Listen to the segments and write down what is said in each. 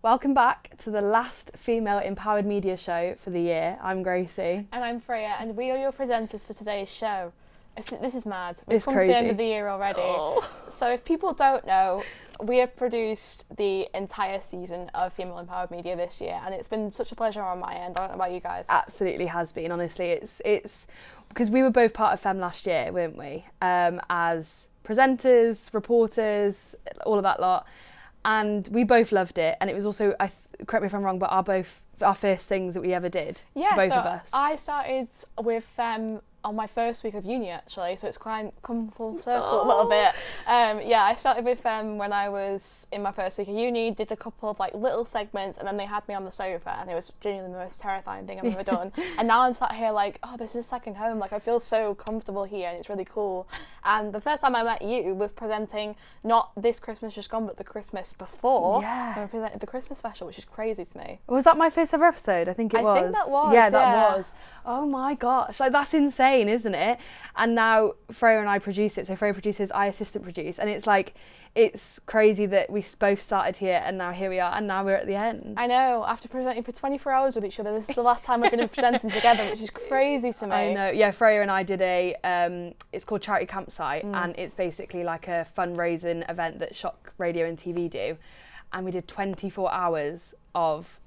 Welcome back to the last female empowered media show for the year. I'm Gracie. And I'm Freya, and we are your presenters for today's show. This is mad. We've come crazy. to the end of the year already. Oh. So if people don't know, we have produced the entire season of Female Empowered Media this year, and it's been such a pleasure on my end. I don't know about you guys. Absolutely has been, honestly. It's because we were both part of F.E.M last year, weren't we? As presenters, reporters, all of that lot. And we both loved it, and it was also, correct me if I'm wrong, but our first things that we ever did, both of us. I started with F.E.M on my first week of uni, actually, so it's quite come full circle a little bit. I started with F.E.M when I was in my first week of uni, did a couple of like little segments, and then they had me on the sofa, and it was genuinely the most terrifying thing I've ever done. And now I'm sat here like, oh, this is second home. Like, I feel so comfortable here, and it's really cool. And the first time I met you was presenting not this Christmas just gone, but the Christmas before. Yeah. When I presented the Christmas special, which is crazy to me. Was that my first ever episode? I think it was. I think that was. Yeah, that was. Oh my gosh, like that's insane, isn't it? And now Freya and I produce it. So Freya produces, I assistant produce, and it's like, it's crazy that we both started here, and now here we are, and now we're at the end. I know, after presenting for 24 hours with each other, this is the last time we're going to be presenting together, which is crazy to me. I know, yeah, Freya and I did it's called Charity Campsite, and it's basically like a fundraising event that Shock Radio and TV do, and we did 24 hours of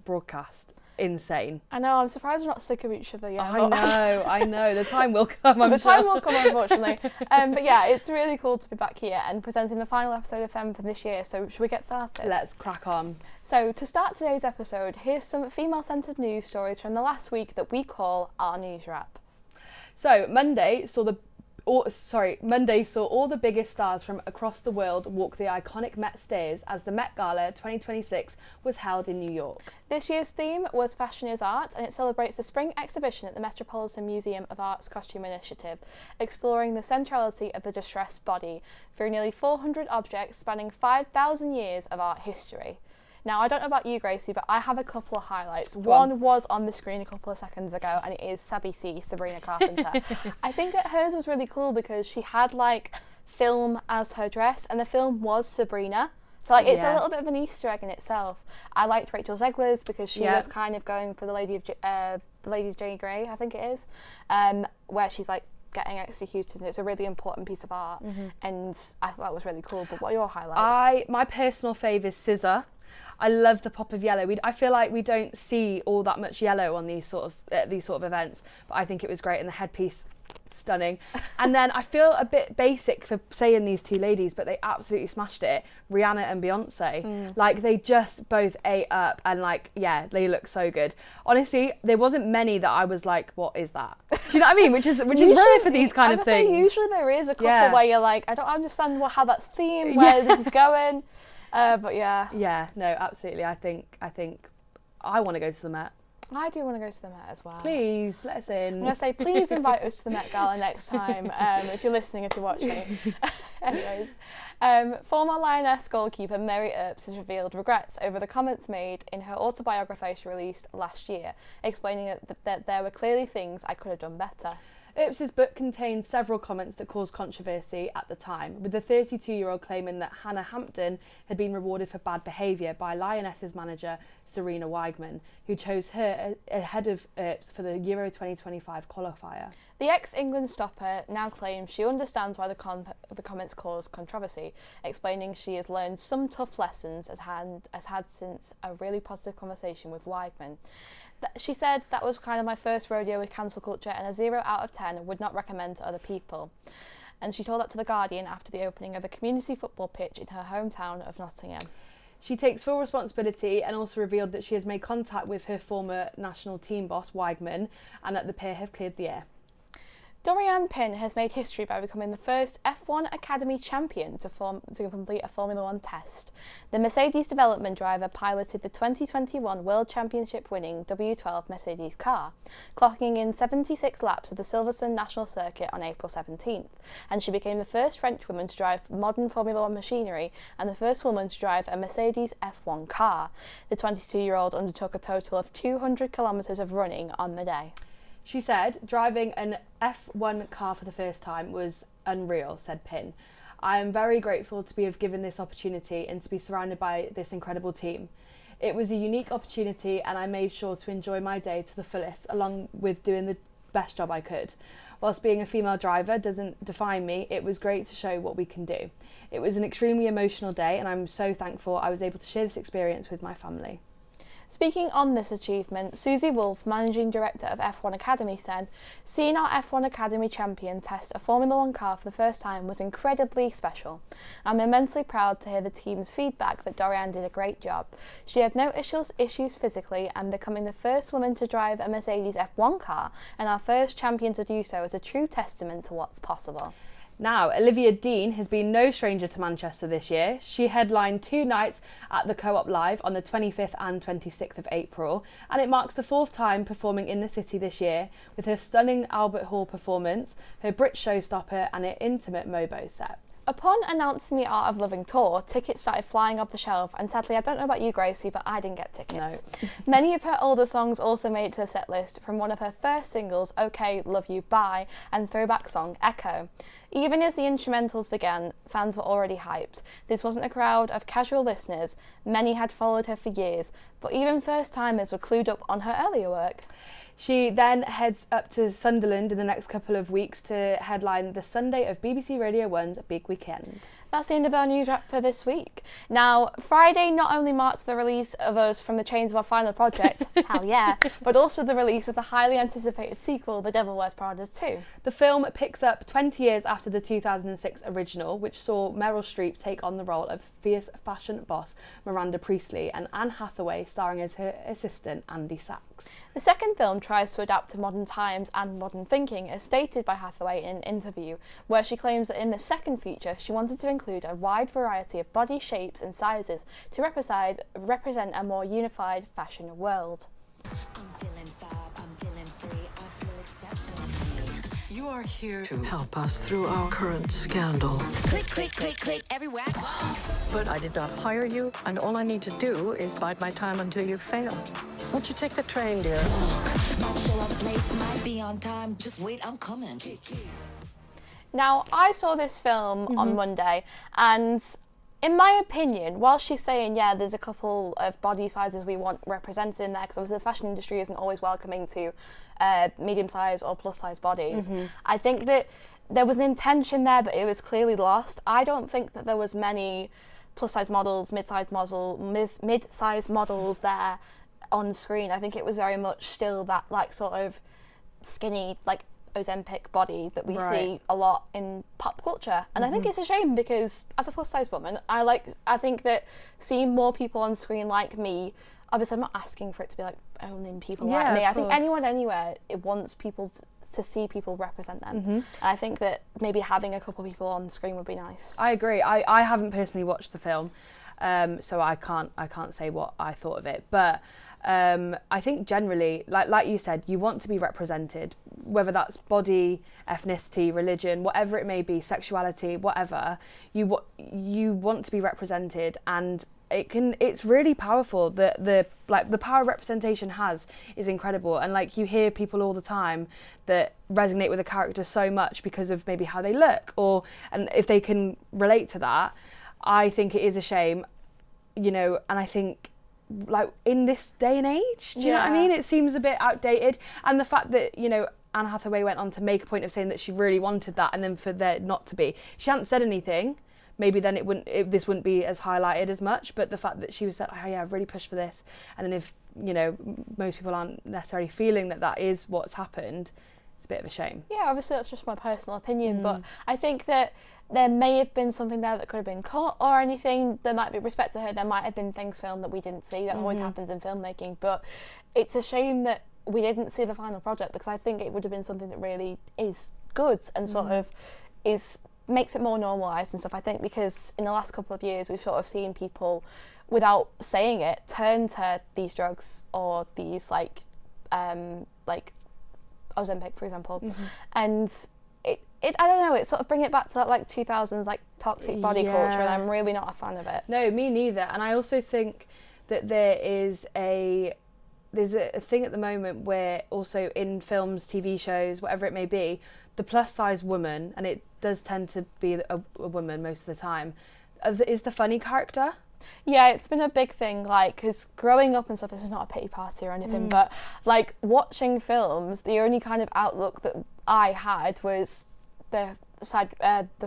broadcast. Insane. I know, I'm surprised we're not sick of each other yet. I know, the time will come, I'm The sure. time will come, unfortunately. But yeah, it's really cool to be back here and presenting the final episode of F.E.M for this year, so should we get started? Let's crack on. So to start today's episode, here's some female-centred news stories from the last week that we call our news wrap. So Monday saw all the biggest stars from across the world walk the iconic Met stairs as the Met Gala 2026 was held in New York. This year's theme was Fashion is Art, and it celebrates the spring exhibition at the Metropolitan Museum of Art's Costume Initiative, exploring the centrality of the distressed body through nearly 400 objects spanning 5,000 years of art history. Now, I don't know about you, Gracie, but I have a couple of highlights. One was on the screen a couple of seconds ago, and it is Sabby C, Sabrina Carpenter. I think that hers was really cool because she had, like, film as her dress, and the film was Sabrina. So, like, it's a little bit of an Easter egg in itself. I liked Rachel Zegler's because she was kind of going for the Lady of Jane Grey, I think it is, where she's, like, getting executed, and it's a really important piece of art, and I thought that was really cool. But what are your highlights? My personal fave is Scissor. I love the pop of yellow. I feel like we don't see all that much yellow on these sort of events, but I think it was great, and the headpiece, stunning. And then I feel a bit basic for saying these two ladies, but they absolutely smashed it. Rihanna and Beyonce, like they just both ate up, and like, yeah, they look so good. Honestly, there wasn't many that I was like, what is that? Do you know what I mean? Which is rare for these kind of things. Usually there is a couple where you're like, I don't understand how that's themed, where this is going. But yeah, no, absolutely. I think I want to go to the Met. I do want to go to the Met as well. Please let us in. I'm gonna say please invite us to the Met Gala next time. If you're listening, if you're watching. Anyways, former Lioness goalkeeper Mary Earps has revealed regrets over the comments made in her autobiography she released last year, explaining that there were clearly things I could have done better. Earps's book contains several comments that caused controversy at the time, with the 32-year-old claiming that Hannah Hampton had been rewarded for bad behaviour by Lioness's manager Sarina Wiegman, who chose her ahead of Earps for the Euro 2025 qualifier. The ex-England stopper now claims she understands why the comments caused controversy, explaining she has learned some tough lessons has had since a really positive conversation with Wiegman. She said, that was kind of my first rodeo with cancel culture, and a 0 out of 10 would not recommend to other people. And she told that to The Guardian after the opening of a community football pitch in her hometown of Nottingham. She takes full responsibility and also revealed that she has made contact with her former national team boss, Wiegman, and that the pair have cleared the air. Doriane Pin has made history by becoming the first F1 Academy champion to complete a Formula 1 test. The Mercedes development driver piloted the 2021 World Championship winning W12 Mercedes car, clocking in 76 laps of the Silverstone National Circuit on April 17th, and she became the first French woman to drive modern Formula 1 machinery and the first woman to drive a Mercedes F1 car. The 22-year-old undertook a total of 200 kilometres of running on the day. She said, driving an F1 car for the first time was unreal, said Pin. I am very grateful to be given this opportunity and to be surrounded by this incredible team. It was a unique opportunity and I made sure to enjoy my day to the fullest, along with doing the best job I could. Whilst being a female driver doesn't define me, it was great to show what we can do. It was an extremely emotional day and I'm so thankful I was able to share this experience with my family. Speaking on this achievement, Susie Wolfe, Managing Director of F1 Academy, said, "Seeing our F1 Academy champion test a Formula One car for the first time was incredibly special. I'm immensely proud to hear the team's feedback that Doriane did a great job. She had no issues physically, and becoming the first woman to drive a Mercedes F1 car and our first champion to do so is a true testament to what's possible." Now, Olivia Dean has been no stranger to Manchester this year. She headlined 2 nights at the Co-op Live on the 25th and 26th of April, and it marks the 4th time performing in the city this year with her stunning Albert Hall performance, her Brit Showstopper and her intimate Mobo set. Upon announcing the Art of Loving tour, tickets started flying off the shelf, and sadly, I don't know about you, Gracie, but I didn't get tickets. No. Many of her older songs also made it to the set list, from one of her first singles, OK, Love You, Bye, and throwback song, Echo. Even as the instrumentals began, fans were already hyped. This wasn't a crowd of casual listeners. Many had followed her for years, but even first-timers were clued up on her earlier work. She then heads up to Sunderland in the next couple of weeks to headline the Sunday of BBC Radio 1's Big Weekend. That's the end of our news wrap for this week. Now, Friday not only marked the release of us from the chains of our final project, hell yeah, but also the release of the highly anticipated sequel, The Devil Wears Prada 2. The film picks up 20 years after the 2006 original, which saw Meryl Streep take on the role of fierce fashion boss Miranda Priestley and Anne Hathaway starring as her assistant Andy Sachs. The second film tries to adapt to modern times and modern thinking, as stated by Hathaway in an interview, where she claims that in the second feature she wanted to include a wide variety of body shapes and sizes to represent a more unified fashion world. I'm feeling fab, I'm feeling free, I feel exceptional. You are here to help us through our current scandal. Click, click, click, click, everywhere. But I did not hire you, and all I need to do is bide my time until you fail. Won't you take the train, dear? Might show up late, might be on time, just wait, I'm coming. Now, I saw this film on Monday, and in my opinion, while she's saying, yeah, there's a couple of body sizes we want represented in there, because obviously the fashion industry isn't always welcoming to medium-sized or plus-sized bodies, I think that there was an intention there, but it was clearly lost. I don't think that there was many plus-size models, mid-size models there on screen. I think it was very much still that, like, sort of skinny, like, Ozempic body that we see a lot in pop culture, and I think it's a shame, because as a plus-size woman, I think that seeing more people on screen like me, obviously I'm not asking for it to be like owning people like me. I think anyone anywhere, it wants people to see people represent them, and I think that maybe having a couple of people on screen would be nice. I agree. I haven't personally watched the film, so I can't say what I thought of it, but I think generally, like you said, you want to be represented, whether that's body, ethnicity, religion, whatever it may be, sexuality, whatever. You want to be represented, and it's really powerful. The power representation is incredible, and like you hear people all the time that resonate with a character so much because of maybe how they look, and if they can relate to that. I think it is a shame, and I think, like, in this day and age, do you know what I mean? It seems a bit outdated, and the fact that Anne Hathaway went on to make a point of saying that she really wanted that, and then for there not to be, she hadn't said anything. Maybe then this wouldn't be as highlighted as much. But the fact that she was like, oh yeah, I've really pushed for this, and then if most people aren't necessarily feeling that is what's happened, it's a bit of a shame. Yeah, obviously that's just my personal opinion, but I think that there may have been something there that could have been cut or anything. There might be respect to her. There might have been things filmed that we didn't see. That always happens in filmmaking. But it's a shame that we didn't see the final project, because I think it would have been something that really is good and sort of makes it more normalised and stuff. I think because in the last couple of years we've sort of seen people, without saying it, turn to these drugs or these like Ozempic, for example, and I don't know, it sort of bring it back to that like 2000s like toxic body culture, and I'm really not a fan of it. No, me neither. And I also think that there is there's a thing at the moment where also in films, TV shows, whatever it may be, the plus size woman, and it does tend to be a woman most of the time, is the funny character. Yeah, it's been a big thing, like, because growing up and stuff, this is not a pity party or anything, but like watching films, the only kind of outlook that I had was the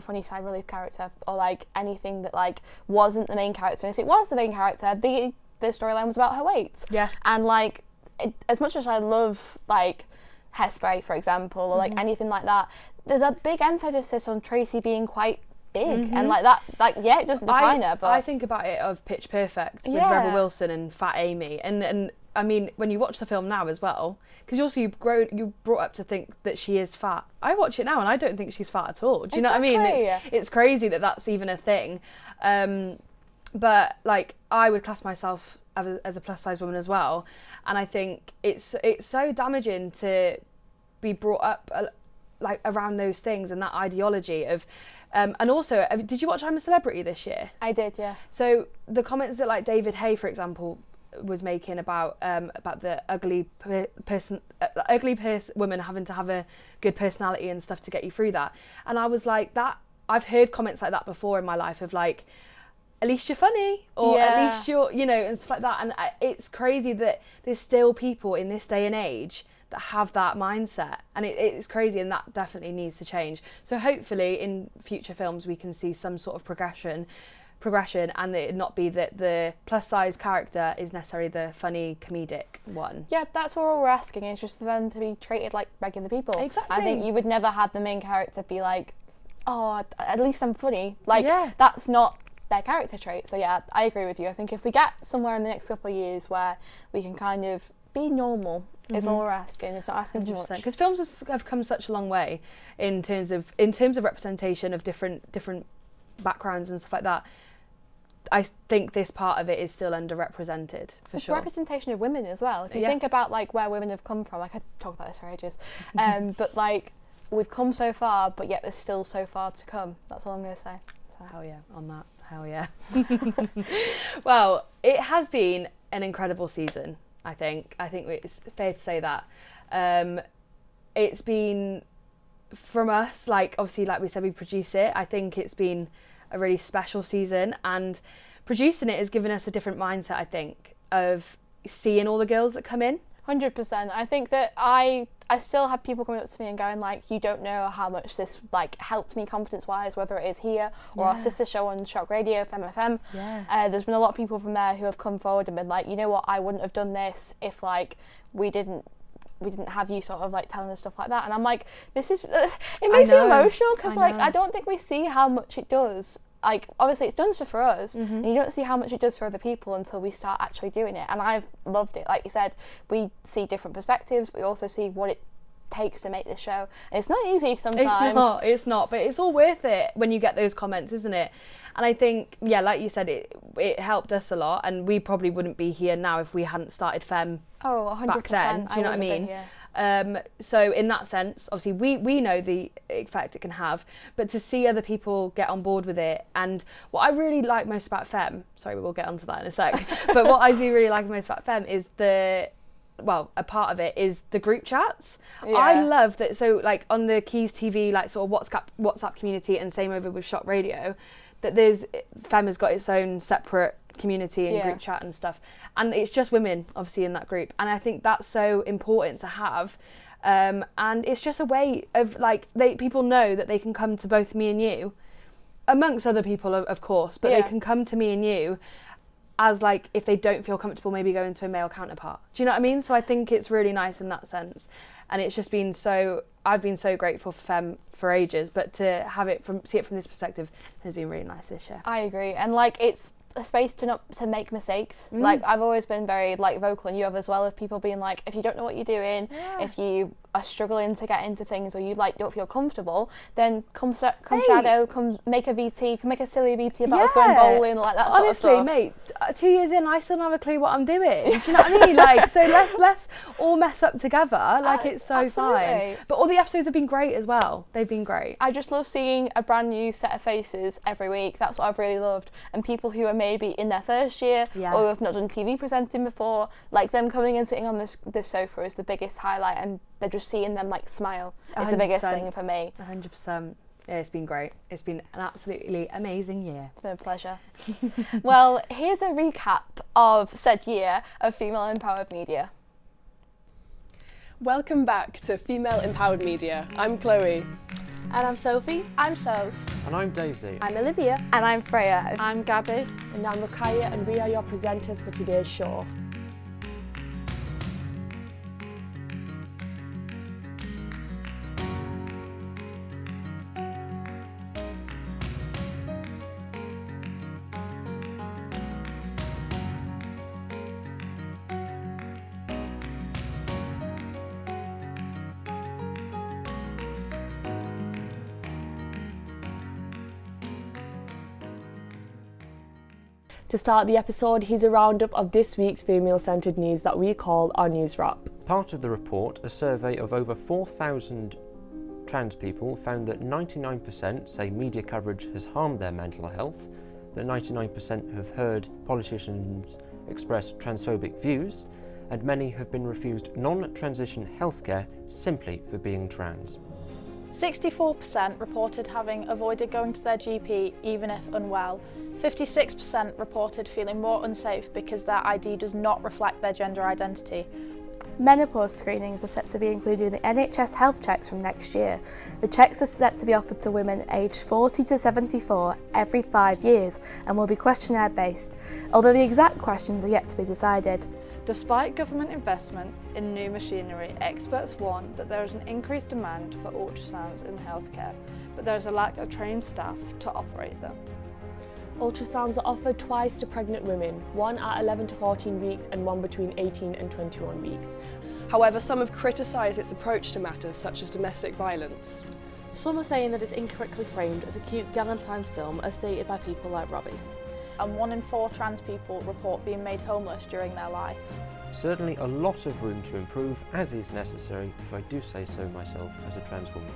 funny side relief character, or like anything that like wasn't the main character. And if it was the main character, the storyline was about her weight. Yeah. And like, as much as I love like Hairspray, for example, or like anything like that, there's a big emphasis on Tracy being quite big and like that, like, yeah, it doesn't define her, but I think about it of Pitch Perfect with Yeah. Rebel Wilson and Fat Amy, and I mean, when you watch the film now as well, because also you brought up to think that she is fat. I watch it now and I don't think she's fat at all. Do you know what I mean? It's crazy that that's even a thing. But like, I would class myself as a plus size woman as well, and I think it's so damaging to be brought up like around those things and that ideology of. And also, did you watch I'm a Celebrity this year? I did, yeah. So the comments that like David Hay, for example, was making about the ugly woman having to have a good personality and stuff to get you through that, and I was like, that I've heard comments like that before in my life of like, at least you're funny, or at least you're, you know, and stuff like that. And it's crazy that there's still people in this day and age that have that mindset, and it's crazy, and that definitely needs to change. So hopefully in future films we can see some sort of progression, and it not be that the plus size character is necessarily the funny comedic one. Yeah, that's what all we're asking, is just for them to be treated like regular people. Exactly. I think you would never have the main character be like, oh, at least I'm funny. Like, Yeah. that's not their character trait. So yeah, I agree with you. I think if we get somewhere in the next couple of years where we can kind of be normal, is all we're asking. It's not asking too much. Because films have come such a long way in terms of representation of different backgrounds and stuff like that. I think this part of it is still underrepresented for sure. Representation of women as well. If you think about like where women have come from, like I talk about this for ages, but like we've come so far, but yet there's still so far to come. That's all I'm going to say. So. Hell yeah, on that. Hell yeah. Well, it has been an incredible season. I think it's fair to say that. It's been, from us, like obviously like we said, we produce it. I think it's been a really special season, and producing it has given us a different mindset, I think, of seeing all the girls that come in. 100%. I think that I still have people coming up to me and going like, you don't know how much this like helped me confidence wise, whether it is here or our sister show on Shock Radio, F.E.M. Yeah. There's been a lot of people from there who have come forward and been like, you know what, I wouldn't have done this if like we didn't have you sort of like telling us stuff like that. And I'm like, this is it makes me emotional, because like I don't think we see how much it does. Like, obviously it's done stuff for us, and you don't see how much it does for other people until we start actually doing it. And I've loved it. Like you said, we see different perspectives, but we also see what it takes to make this show. And it's not easy sometimes. It's not, but it's all worth it when you get those comments, isn't it? And I think, yeah, like you said, it helped us a lot, and we probably wouldn't be here now if we hadn't started F.E.M. Oh, 100%. back then. Do you know what I mean? So in that sense, obviously we know the effect it can have, but to see other people get on board with it, and what I really like most about F.E.M, sorry, we'll get onto that in a sec, but what I do really like most about F.E.M is a part of it is the group chats. Yeah. I love that. So like on the Quays TV, like sort of WhatsApp community, and same over with Shock Radio, that F.E.M has got its own separate community and group chat and stuff, and it's just women obviously in that group, and I think that's so important to have, and it's just a way of like people know that they can come to both me and you, amongst other people of course, but they can come to me and you as like, if they don't feel comfortable maybe going to a male counterpart. Do you know what I mean? So I think it's really nice in that sense, and it's just been I've been so grateful for F.E.M for ages, but to see it from this perspective has been really nice this year. I agree, and like it's a space to make mistakes. Like I've always been very like vocal, and you have as well, of people being like, if you don't know what you're doing, if you are struggling to get into things, or you like don't feel comfortable, then come shadow, come make a VT, come make a silly VT about us going bowling, like that sort of stuff. Honestly, mate, 2 years in, I still don't have a clue what I'm doing. Do you know what I mean? Like, so let's all mess up together. Like, it's so fine. But all the episodes have been great as well. They've been great. I just love seeing a brand new set of faces every week. That's what I've really loved. And people who are maybe in their first year or who have not done TV presenting before, like them coming and sitting on this sofa is the biggest highlight, and they're just seeing them like smile is the biggest thing for me. 100%. Yeah, it's been great. It's been an absolutely amazing year. It's been a pleasure. Well, here's a recap of said year of female empowered media. Welcome back to Female Empowered Media. I'm Chloe. And I'm Sophie. I'm Soph. And I'm Daisy. I'm Olivia. And I'm Freya. I'm Gabby. And I'm Ruqayya, and we are your presenters for today's show. To start the episode, here's a roundup of this week's female-centred news that we call our News Wrap. Part of the report, a survey of over 4,000 trans people found that 99% say media coverage has harmed their mental health, that 99% have heard politicians express transphobic views, and many have been refused non-transition healthcare simply for being trans. 64% reported having avoided going to their GP even if unwell. 56% reported feeling more unsafe because their ID does not reflect their gender identity. Menopause screenings are set to be included in the NHS health checks from next year. The checks are set to be offered to women aged 40 to 74 every 5 years and will be questionnaire based, although the exact questions are yet to be decided. Despite government investment in new machinery, experts warn that there is an increased demand for ultrasounds in healthcare, but there is a lack of trained staff to operate them. Ultrasounds are offered twice to pregnant women, one at 11 to 14 weeks and one between 18 and 21 weeks. However, some have criticised its approach to matters such as domestic violence. Some are saying that it's incorrectly framed as a cute Galentine's film as stated by people like Robbie. And 1 in 4 trans people report being made homeless during their life. Certainly a lot of room to improve, as is necessary, if I do say so myself as a trans woman.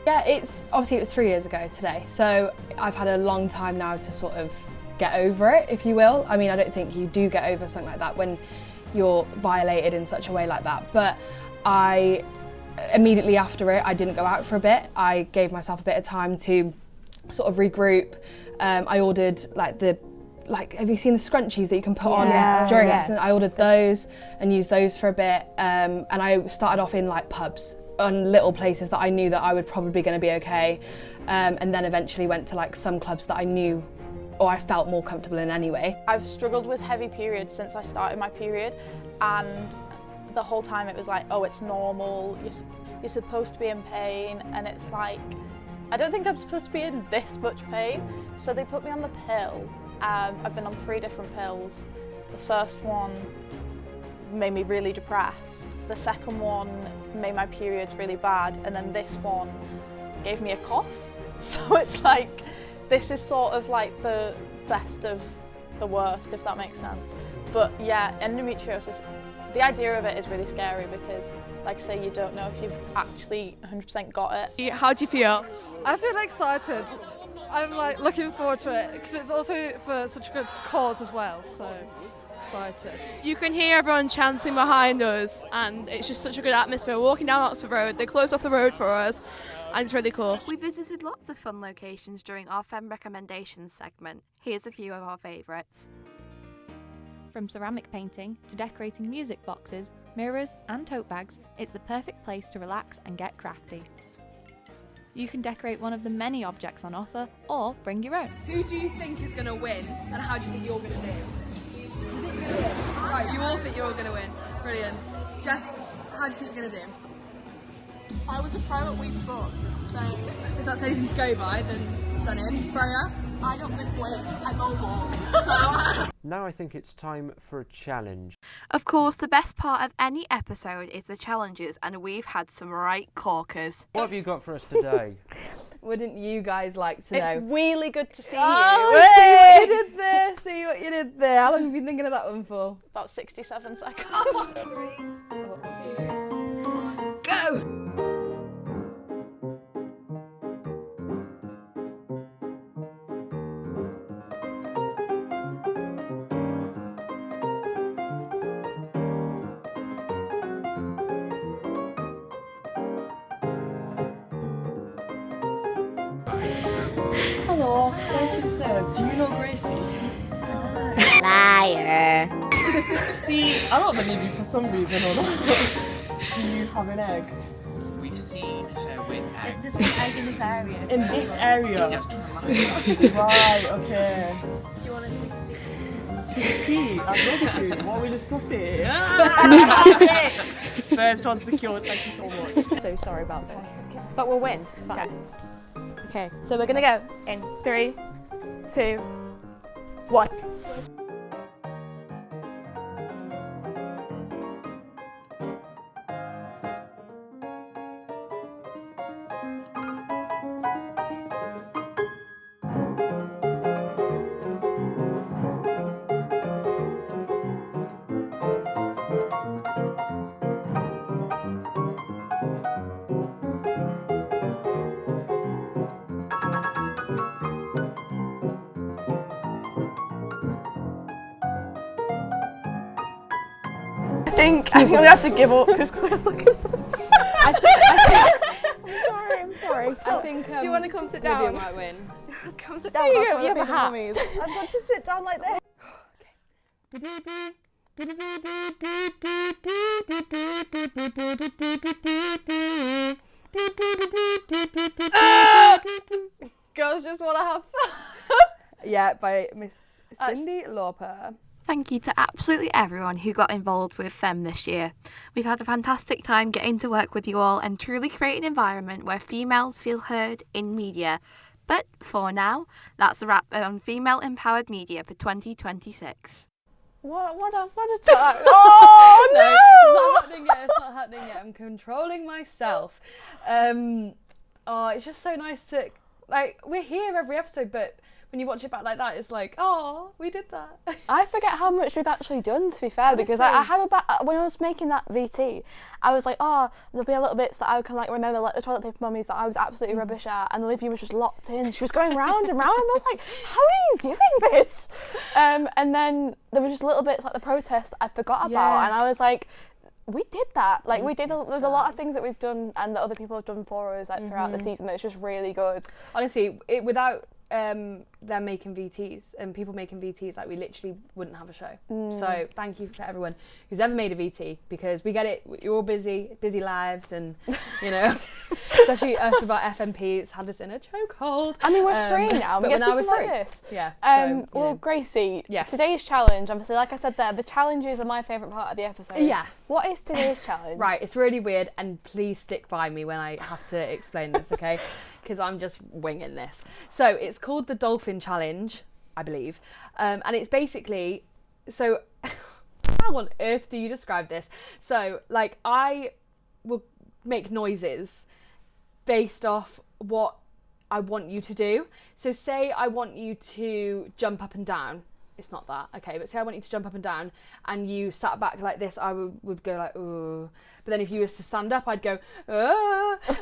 Yeah, it was 3 years ago today, so I've had a long time now to sort of get over it, if you will. I mean, I don't think you do get over something like that when you're violated in such a way like that, but immediately after it, I didn't go out for a bit. I gave myself a bit of time to sort of regroup. I ordered have you seen the scrunchies that you can put on during accident? I ordered those and used those for a bit, and I started off in like pubs on little places that I knew that I would probably going to be okay, and then eventually went to like some clubs that I knew or I felt more comfortable in anyway. I've struggled with heavy periods since I started my period, and the whole time it was like, oh, it's normal, you're supposed to be in pain, and it's like, I don't think I'm supposed to be in this much pain. So they put me on the pill. I've been on 3 different pills. The first one made me really depressed. The second one made my periods really bad. And then this one gave me a cough. So it's like, this is sort of like the best of the worst, if that makes sense. But yeah, endometriosis, the idea of it is really scary because, like I say, you don't know if you've actually 100% got it. How do you feel? I feel excited. I'm like looking forward to it because it's also for such a good cause as well, so excited. You can hear everyone chanting behind us and it's just such a good atmosphere. We're walking down Oxford Road, they closed off the road for us and it's really cool. We visited lots of fun locations during our F.E.M recommendations segment. Here's a few of our favourites. From ceramic painting to decorating music boxes, mirrors and tote bags, it's the perfect place to relax and get crafty. You can decorate one of the many objects on offer or bring your own. Who do you think is going to win and how do you think you're going to do? You think you're going to win? Right, you all think you're all going to win. Brilliant. Jess, how do you think you're going to do? I was a pro at Wii Sports, so if that's anything to go by, then stunning. Freya? I don't lift weights, I mow balls. So. Now I think it's time for a challenge. Of course, the best part of any episode is the challenges, and we've had some right corkers. What have you got for us today? Wouldn't you guys like to know? It's really good to see you. See what you did there. See what you did there. How long have you been thinking of that one for? About 67 seconds. 3, 2, 1, go! Hello, sorry to disturb. Do you know Gracie? Liar. See, I don't believe you for some reason or not. Do you have an egg? We've seen her with eggs. There's an egg in this area. In this area? Right, okay. Do you want to take a seat? See, I'd love to. What are we discussing? First one secured, thank you so much. So sorry about this. But we'll win, it's fine. Okay, so we're gonna go in 3, 2, 1. I think I'm gonna have to give up because I'm looking. I'm sorry. I think. Do you want to come sit down? Olivia might win. Come sit down. You have a hat. I've got to sit down like this. Girls just want to have fun. Yeah, by Miss Cindy Lauper. Thank you to absolutely everyone who got involved with F.E.M this year. We've had a fantastic time getting to work with you all and truly create an environment where females feel heard in media. But for now, that's a wrap on female empowered media for 2026. What a time. Oh No, it's not happening yet. It's not happening yet. I'm controlling myself. It's just so nice to, like, we're here every episode, but when you watch it back like that, it's like, oh, we did that. I forget how much we've actually done, to be fair, because I had when I was making that VT, I was like, oh, there'll be a little bits that I can like remember, like the toilet paper mummies that I was absolutely rubbish at, and Olivia was just locked in. She was going round and round, and I was like, how are you doing this? And then there were just little bits like the protest that I forgot about, and I was like, we did that. Like, there's a lot of things that we've done and that other people have done for us like throughout the season that's just really good. Honestly, without them making VTs and people making VTs, like, we literally wouldn't have a show. So thank you to everyone who's ever made a VT, because we get it, you're all busy lives, and you know, especially us with our FMP, it's had us in a chokehold. I mean, we're free now, but we get now to do we're free. like this. Yeah. Well, Gracie, yes. Today's challenge, obviously, like I said there, the challenges are my favourite part of the episode. Yeah. What is today's challenge? Right, it's really weird, and please stick by me when I have to explain this, okay? Because I'm just winging this. So it's called the Dolphin Challenge, I believe, and it's basically, so how on earth do you describe this? So, like, I will make noises based off what I want you to do. So say I want you to jump up and down. It's not that, okay, but say I want you to jump up and down and you sat back like this, I would go like, ooh. But then if you was to stand up, I'd go,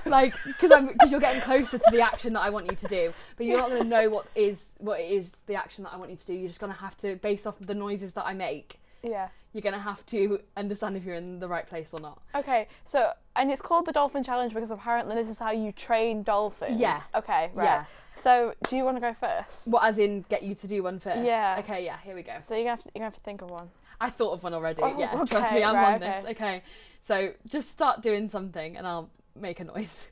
like, because you're getting closer to the action that I want you to do. But you're not going to know what is the action that I want you to do. You're just going to have to, based off of the noises that I make, you're going to have to understand if you're in the right place or not. Okay, so, and it's called the Dolphin Challenge because apparently this is how you train dolphins. Yeah. Okay, right. Yeah. So, do you want to go first? What, as in get you to do one first? Yeah. Okay, yeah, here we go. So you're gonna have to think of one. I thought of one already, Oh, yeah. okay, Trust me, I'm right, on this. Okay, so just start doing something and I'll make a noise.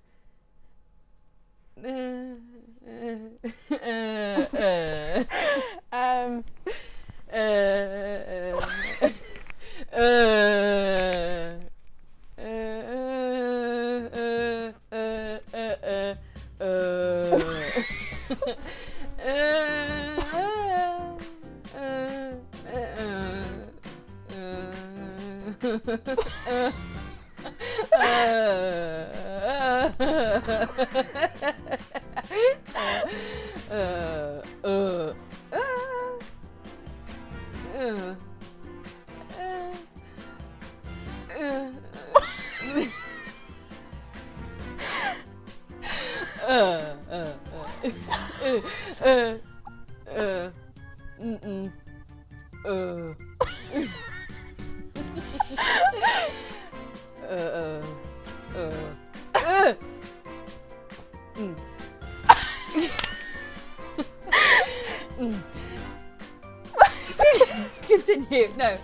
Continue. No.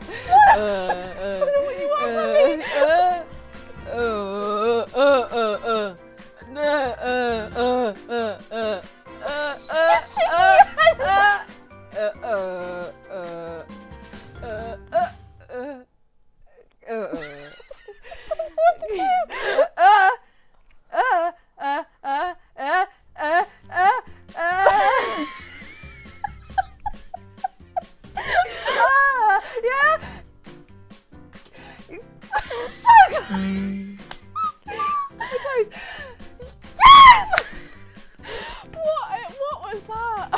What you want from me? What was that?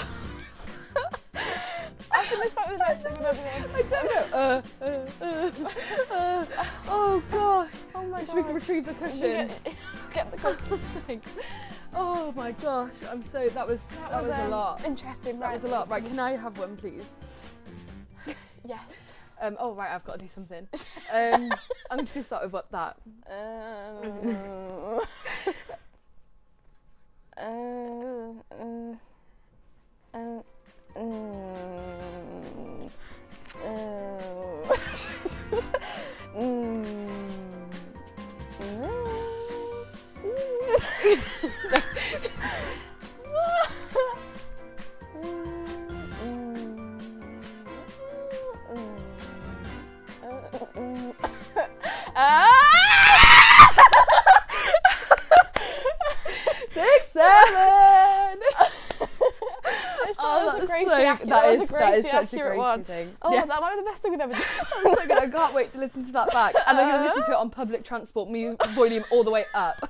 I think this might be the best thing we've ever done. I don't know. Oh gosh. Oh my god. We can retrieve the cushion. Get the cushion. Thanks. Oh my gosh. That was a lot. Interesting. That was a lot. Right, can I have one, please? Yes. Oh right, I've got to do something. I'm going to start with what that. That is such a Gracie one. Thing. Oh, yeah. That might be the best thing we've ever done. That's so good. I can't wait to listen to that back. And I'm going to listen to it on public transport, volume all the way up.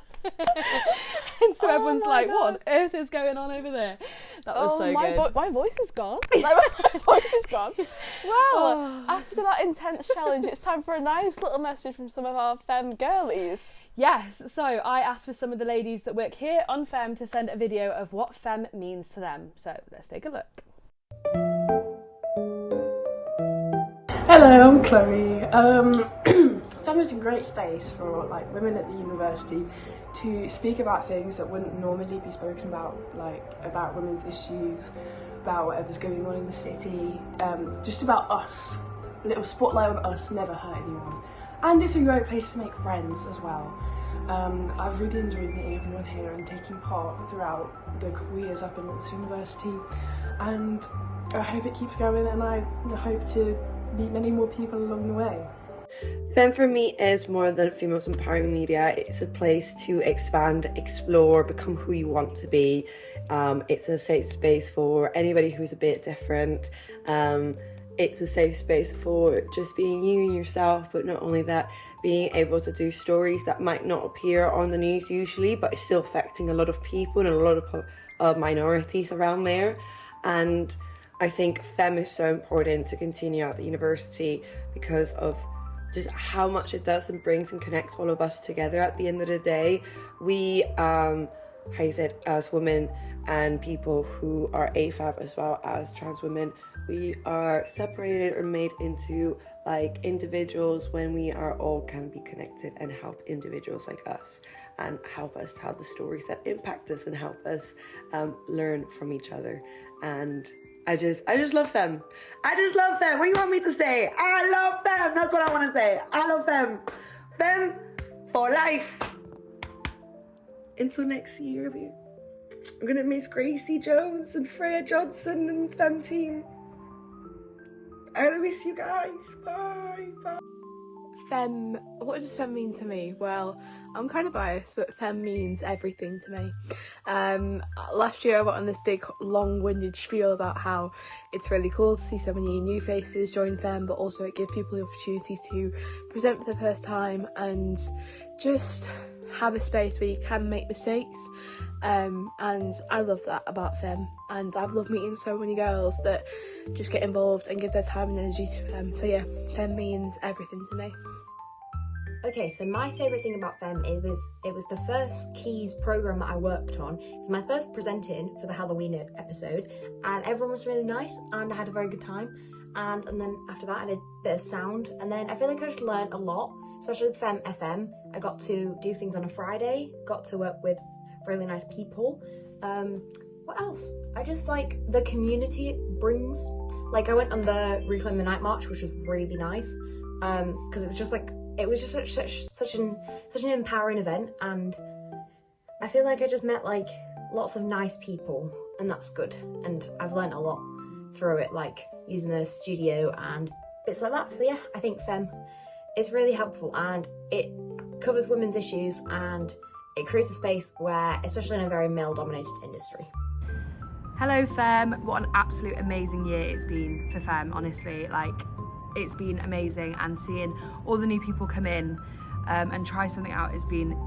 And so everyone's like, God. What on earth is going on over there? That was so good. My voice is gone. My voice is gone. Well, after that intense challenge, it's time for a nice little message from some of our F.E.M girlies. Yes, so I asked for some of the ladies that work here on F.E.M to send a video of what F.E.M means to them. So let's take a look. Hello, I'm Chloe. F.E.M is a great space for like women at the university to speak about things that wouldn't normally be spoken about, like about women's issues, about whatever's going on in the city, just about us. A little spotlight on us, never hurt anyone. And it's a great place to make friends as well. I've really enjoyed meeting everyone here and taking part throughout the couple years I've been at this university, and I hope it keeps going, and I hope to meet many more people along the way. F.E.M for me is more than females empowering media. It's a place to expand, explore, become who you want to be. It's a safe space for anybody who's a bit different. It's a safe space for just being you and yourself, but not only that, being able to do stories that might not appear on the news usually, but is still affecting a lot of people and a lot of minorities around there. And I think F.E.M is so important to continue at the university because of just how much it does and brings and connects all of us together. At the end of the day, we, as women and people who are AFAB as well as trans women, we are separated or made into like individuals when we are all can be connected and help individuals like us and help us tell the stories that impact us and help us learn from each other. And I just love F.E.M. I just love F.E.M. What do you want me to say? I love F.E.M. That's what I want to say. I love F.E.M. F.E.M for life. Until next year, I'm gonna miss Gracie Jones and Freya Johnson and F.E.M team. I'm gonna miss you guys. Bye. Bye. F.E.M. What does F.E.M. mean to me? Well, I'm kind of biased, but F.E.M. means everything to me. Last year I went on this big long-winded spiel about how it's really cool to see so many new faces join F.E.M, but also it gives people the opportunity to present for the first time and just have a space where you can make mistakes. And I love that about F.E.M, and I've loved meeting so many girls that just get involved and give their time and energy to F.E.M. So yeah, F.E.M means everything to me. Okay, so my favourite thing about F.E.M, it was the first Quays programme that I worked on. It was my first presenting for the Halloween episode, and everyone was really nice, and I had a very good time. And then after that I did a bit of sound, and then I feel like I just learned a lot, especially with F.E.M. I got to do things on a Friday, got to work with really nice people. What else? I just like the community it brings. Like, I went on the Reclaim the Night March, which was really nice, because it was just such an empowering event, and I feel like I just met like lots of nice people, and that's good. And I've learned a lot through it, like using the studio and bits like that. So yeah, I think F.E.M is really helpful, and it covers women's issues, and it creates a space where, especially in a very male-dominated industry. Hello F.E.M, what an absolute amazing year it's been for F.E.M, honestly. Like, it's been amazing, and seeing all the new people come in and try something out has been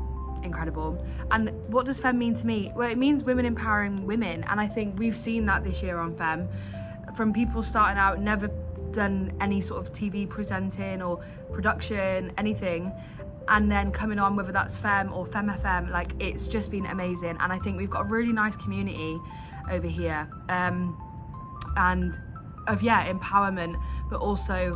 incredible. And what does F.E.M mean to me? Well, it means women empowering women, and I think we've seen that this year on F.E.M, from people starting out, never done any sort of TV presenting or production, anything, and then coming on, whether that's F.E.M or F.E.M FM, like, it's just been amazing. And I think we've got a really nice community over here, and of empowerment, but also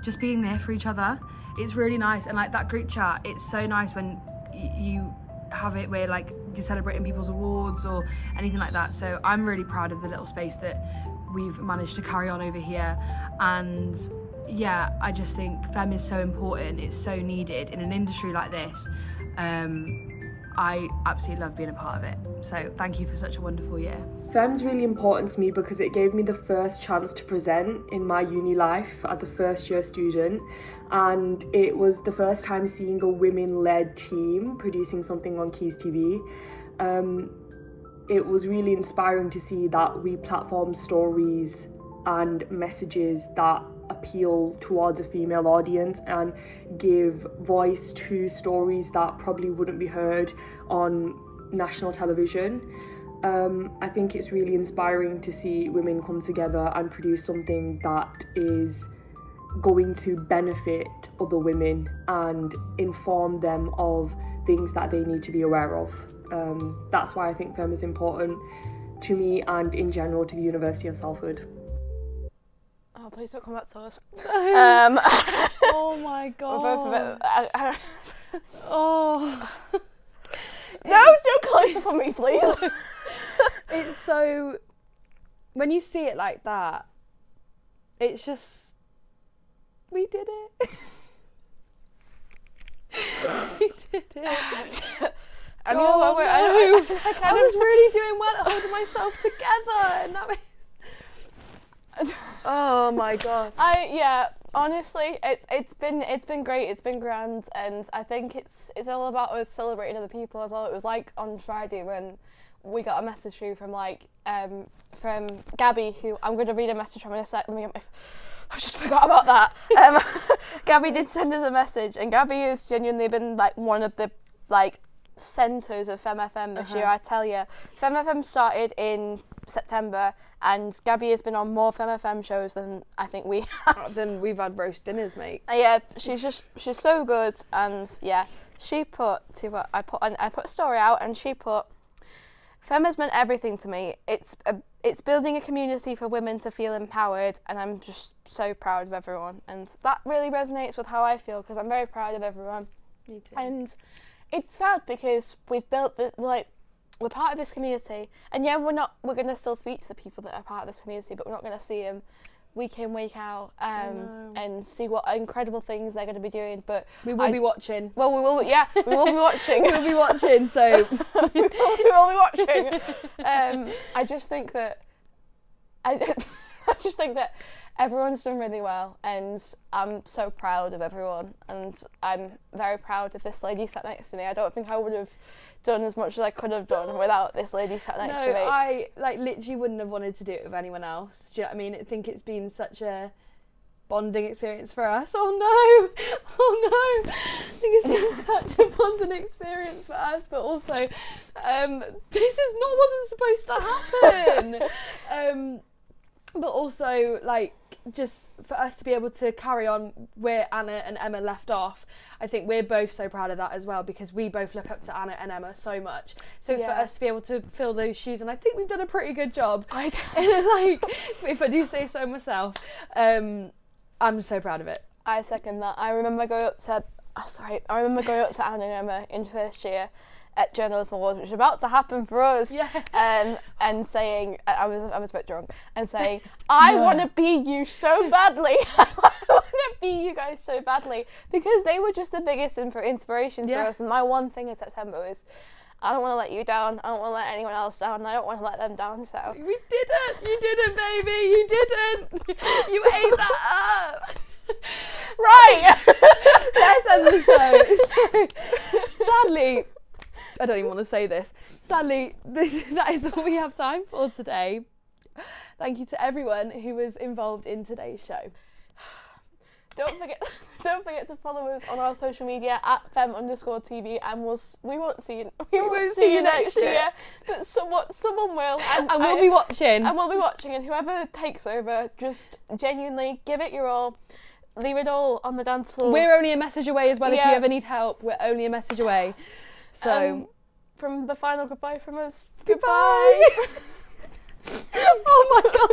just being there for each other. It's really nice. And like that group chat, it's so nice when you have it where like you're celebrating people's awards or anything like that. So I'm really proud of the little space that we've managed to carry on over here. And yeah, I just think F.E.M is so important, it's so needed in an industry like this. I absolutely love being a part of it. So thank you for such a wonderful year. F.E.M's really important to me because it gave me the first chance to present in my uni life as a first year student, and it was the first time seeing a women-led team producing something on Quays TV. It was really inspiring to see that we platform stories and messages that appeal towards a female audience and give voice to stories that probably wouldn't be heard on national television. I think it's really inspiring to see women come together and produce something that is going to benefit other women and inform them of things that they need to be aware of. That's why I think F.E.M is important to me and in general to the University of Salford. Oh, please don't come back to us. Oh my god. We're both a bit... Oh. No, don't close up on me, please. It's so... When you see it like that, it's just... We did it. We did it. I was really doing well at holding myself together, and that was... Oh my god. Honestly, it's been great, it's been grand, and I think it's all about us celebrating other people as well. It was like on Friday when we got a message through from from Gabby, who I'm going to read a message from in a sec. Let me get my... I've just forgot about that. Gabby did send us a message, and Gabby has genuinely been like one of the centres of F.E.M FM this year. I tell you, F.E.M FM started in September, and Gabby has been on more F.E.M FM shows than I think we have. Then we've had roast dinners, mate. Yeah, she's so good, and yeah, she put I put a story out, and she put, F.E.M has meant everything to me. It's building a community for women to feel empowered, and I'm just so proud of everyone, and that really resonates with how I feel, because I'm very proud of everyone. Me too. And it's sad because we've built we're part of this community, and yeah, we're going to still speak to the people that are part of this community, but we're not going to see them week in, week out, and see what incredible things they're going to be doing. But we will be watching. Well, we will. Yeah, we will be watching. We'll be watching. So we will be watching. I just think that I just think that everyone's done really well, and I'm so proud of everyone, and I'm very proud of this lady sat next to me. I don't think I would have done as much as I could have done without this lady sat next to me. No, I literally wouldn't have wanted to do it with anyone else. Do you know what I mean? I think it's been such a bonding experience for us. Oh no! I think it's been such a bonding experience for us, but also this wasn't supposed to happen. But also, like, just for us to be able to carry on where Anna and Emma left off, I think we're both so proud of that as well, because we both look up to Anna and Emma so much. So for us to be able to fill those shoes, and I think we've done a pretty good job. And like, if I do say so myself, I'm so proud of it. I second that. I remember going up to Anna and Emma in first year at Journalism Awards, which was about to happen for us, and saying, I was a bit drunk, and saying, I want to be you so badly. I want to be you guys so badly, because they were just the biggest inspirations for us. And my one thing in September is, I don't want to let you down. I don't want to let anyone else down. And I don't want to let them down. So we didn't. You didn't, baby. You didn't. You ate that up. Right. Let's end the show. So, sadly, I don't even want to say this. Sadly, that is all we have time for today. Thank you to everyone who was involved in today's show. Don't forget to follow us on our social media at @F.E.M_TV, and we won't see you next year. But someone will, and we'll be watching. And we'll be watching, and whoever takes over, just genuinely give it your all. Leave it all on the dance floor. We're only a message away as well. If you ever need help, we're only a message away. So, from the final goodbye from us. Goodbye. Oh my god.